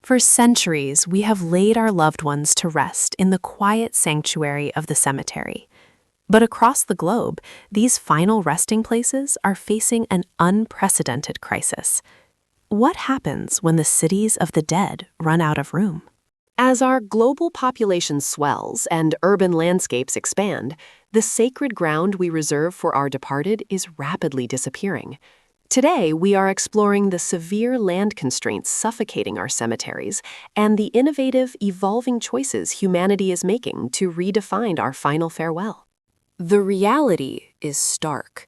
For centuries, we have laid our loved ones to rest in the quiet sanctuary of the cemetery. But across the globe, these final resting places are facing an unprecedented crisis. What happens when the cities of the dead run out of room? As our global population swells and urban landscapes expand, the sacred ground we reserve for our departed is rapidly disappearing. Today, we are exploring the severe land constraints suffocating our cemeteries and the innovative, evolving choices humanity is making to redefine our final farewell. The reality is stark.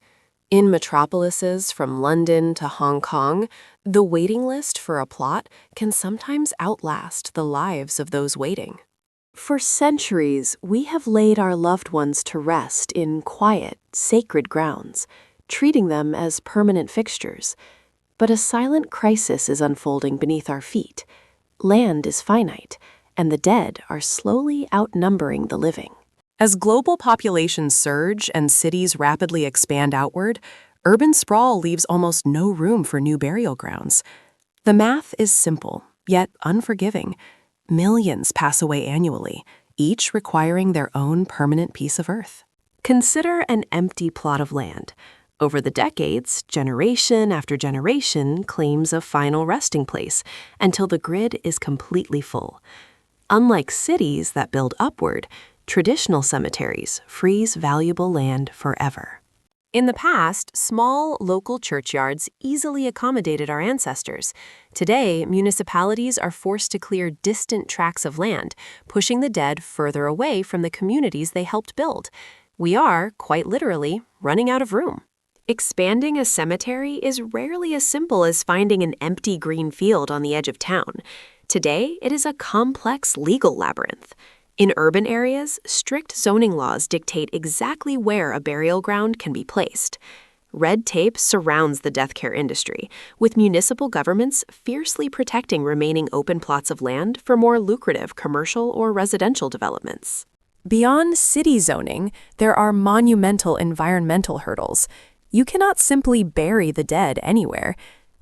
In metropolises from London to Hong Kong, the waiting list for a plot can sometimes outlast the lives of those waiting. For centuries, we have laid our loved ones to rest in quiet, sacred grounds, treating them as permanent fixtures. But a silent crisis is unfolding beneath our feet. Land is finite, and the dead are slowly outnumbering the living. As global populations surge and cities rapidly expand outward, urban sprawl leaves almost no room for new burial grounds. The math is simple, yet unforgiving. Millions pass away annually, each requiring their own permanent piece of earth. Consider an empty plot of land. Over the decades, generation after generation claims a final resting place until the grid is completely full. Unlike cities that build upward, traditional cemeteries freeze valuable land forever. In the past, small, local churchyards easily accommodated our ancestors. Today, municipalities are forced to clear distant tracts of land, pushing the dead further away from the communities they helped build. We are, quite literally, running out of room. Expanding a cemetery is rarely as simple as finding an empty green field on the edge of town. Today, it is a complex legal labyrinth. In urban areas, strict zoning laws dictate exactly where a burial ground can be placed. Red tape surrounds the death care industry, with municipal governments fiercely protecting remaining open plots of land for more lucrative commercial or residential developments. Beyond city zoning, there are monumental environmental hurdles. You cannot simply bury the dead anywhere.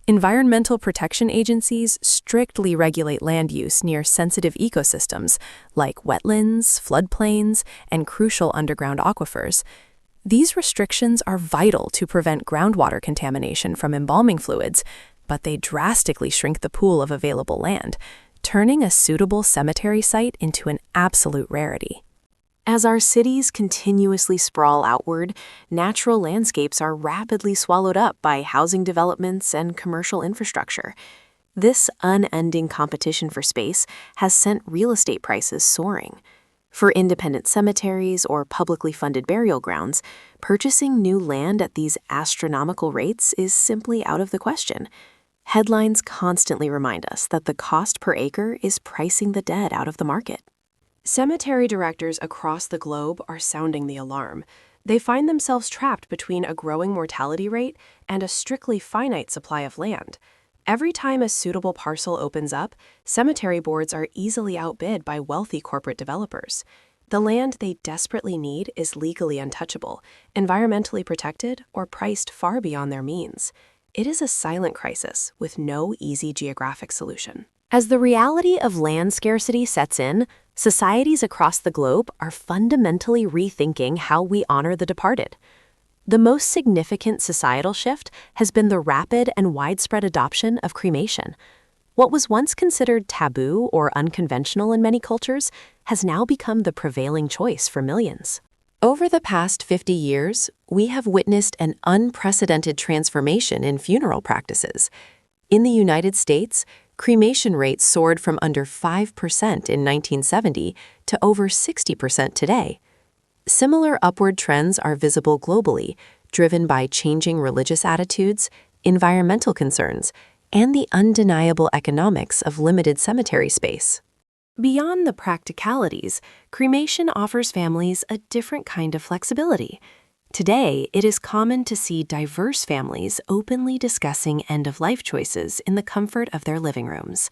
Environmental protection agencies strictly regulate land use near sensitive ecosystems like wetlands, floodplains, and crucial underground aquifers. These restrictions are vital to prevent groundwater contamination from embalming fluids, but they drastically shrink the pool of available land, turning a suitable cemetery site into an absolute rarity. As our cities continuously sprawl outward, natural landscapes are rapidly swallowed up by housing developments and commercial infrastructure. This unending competition for space has sent real estate prices soaring. For independent cemeteries or publicly funded burial grounds, purchasing new land at these astronomical rates is simply out of the question. Headlines constantly remind us that the cost per acre is pricing the dead out of the market. Cemetery directors across the globe are sounding the alarm. They find themselves trapped between a growing mortality rate and a strictly finite supply of land. Every time a suitable parcel opens up, cemetery boards are easily outbid by wealthy corporate developers. The land they desperately need is legally untouchable, environmentally protected, or priced far beyond their means. It is a silent crisis with no easy geographic solution. As the reality of land scarcity sets in, societies across the globe are fundamentally rethinking how we honor the departed. The most significant societal shift has been the rapid and widespread adoption of cremation. What was once considered taboo or unconventional in many cultures has now become the prevailing choice for millions. Over the past 50 years, we have witnessed an unprecedented transformation in funeral practices. In the United States, cremation rates soared from under 5% in 1970 to over 60% today. Similar upward trends are visible globally, driven by changing religious attitudes, environmental concerns, and the undeniable economics of limited cemetery space. Beyond the practicalities, cremation offers families a different kind of flexibility. Today, it is common to see diverse families openly discussing end-of-life choices in the comfort of their living rooms.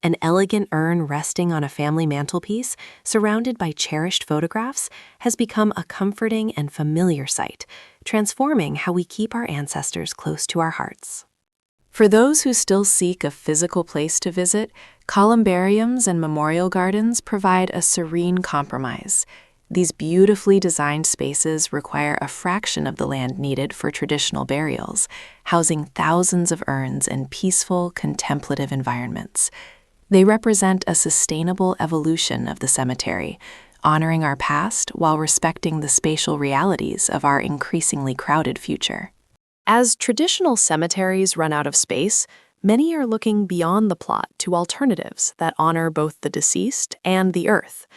An elegant urn resting on a family mantelpiece, surrounded by cherished photographs, has become a comforting and familiar sight, transforming how we keep our ancestors close to our hearts. For those who still seek a physical place to visit, columbariums and memorial gardens provide a serene compromise. These beautifully designed spaces require a fraction of the land needed for traditional burials, housing thousands of urns in peaceful, contemplative environments. They represent a sustainable evolution of the cemetery, honoring our past while respecting the spatial realities of our increasingly crowded future. As traditional cemeteries run out of space, many are looking beyond the plot to alternatives that honor both the deceased and the earth.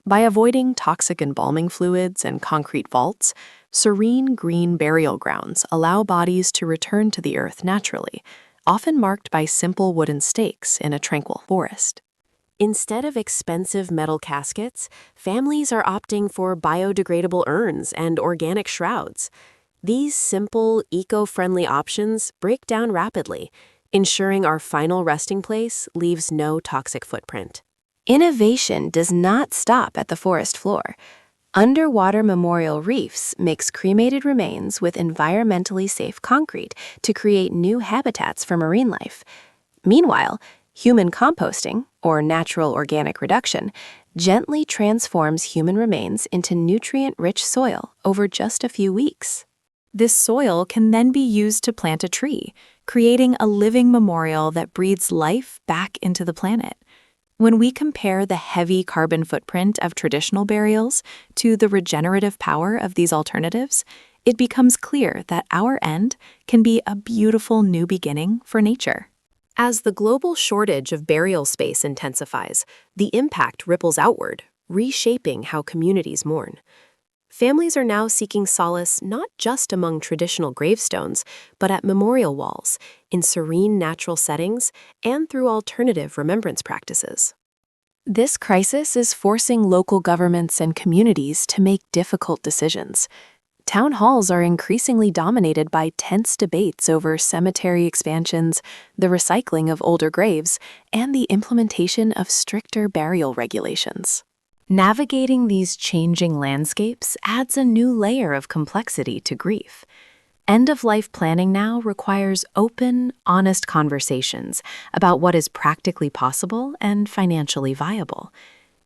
By avoiding toxic embalming fluids and concrete vaults, serene green burial grounds allow bodies to return to the earth naturally, often marked by simple wooden stakes in a tranquil forest. Instead of expensive metal caskets, families are opting for biodegradable urns and organic shrouds. These simple, eco-friendly options break down rapidly, ensuring our final resting place leaves no toxic footprint. Innovation does not stop at the forest floor. Underwater memorial reefs mix cremated remains with environmentally safe concrete to create new habitats for marine life. Meanwhile, human composting, or natural organic reduction, gently transforms human remains into nutrient-rich soil over just a few weeks. This soil can then be used to plant a tree, creating a living memorial that breathes life back into the planet. When we compare the heavy carbon footprint of traditional burials to the regenerative power of these alternatives, it becomes clear that our end can be a beautiful new beginning for nature. As the global shortage of burial space intensifies, the impact ripples outward, reshaping how communities mourn. Families are now seeking solace not just among traditional gravestones, but at memorial walls, in serene natural settings, and through alternative remembrance practices. This crisis is forcing local governments and communities to make difficult decisions. Town halls are increasingly dominated by tense debates over cemetery expansions, the recycling of older graves, and the implementation of stricter burial regulations. Navigating these changing landscapes adds a new layer of complexity to grief. End-of-life planning now requires open, honest conversations about what is practically possible and financially viable.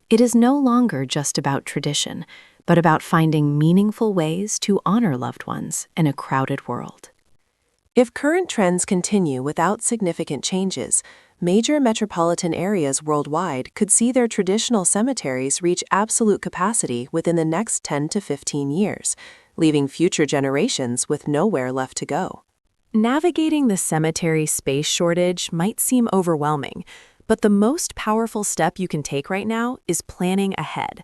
It is no longer just about tradition, but about finding meaningful ways to honor loved ones in a crowded world. If current trends continue without significant changes, major metropolitan areas worldwide could see their traditional cemeteries reach absolute capacity within the next 10 to 15 years, leaving future generations with nowhere left to go. Navigating the cemetery space shortage might seem overwhelming, but the most powerful step you can take right now is planning ahead.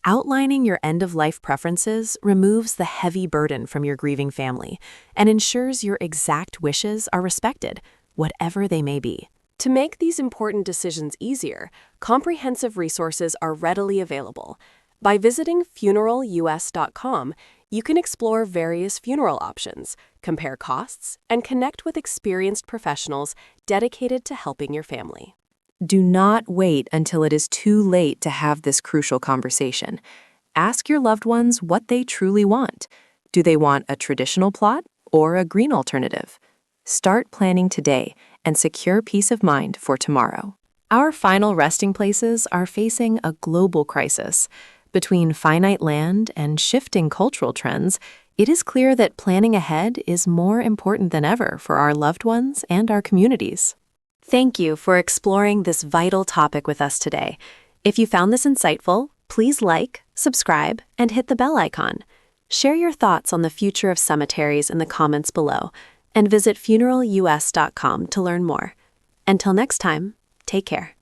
Outlining your end-of-life preferences removes the heavy burden from your grieving family and ensures your exact wishes are respected, whatever they may be. To make these important decisions easier, comprehensive resources are readily available. By visiting funeralus.com, you can explore various funeral options, compare costs, and connect with experienced professionals dedicated to helping your family. Do not wait until it is too late to have this crucial conversation. Ask your loved ones what they truly want. Do they want a traditional plot or a green alternative? Start planning today and secure peace of mind for tomorrow. Our final resting places are facing a global crisis. Between finite land and shifting cultural trends, it is clear that planning ahead is more important than ever for our loved ones and our communities. Thank you for exploring this vital topic with us today. If you found this insightful, please like, subscribe, and hit the bell icon. Share your thoughts on the future of cemeteries in the comments below, and visit funeralus.com to learn more. Until next time, take care.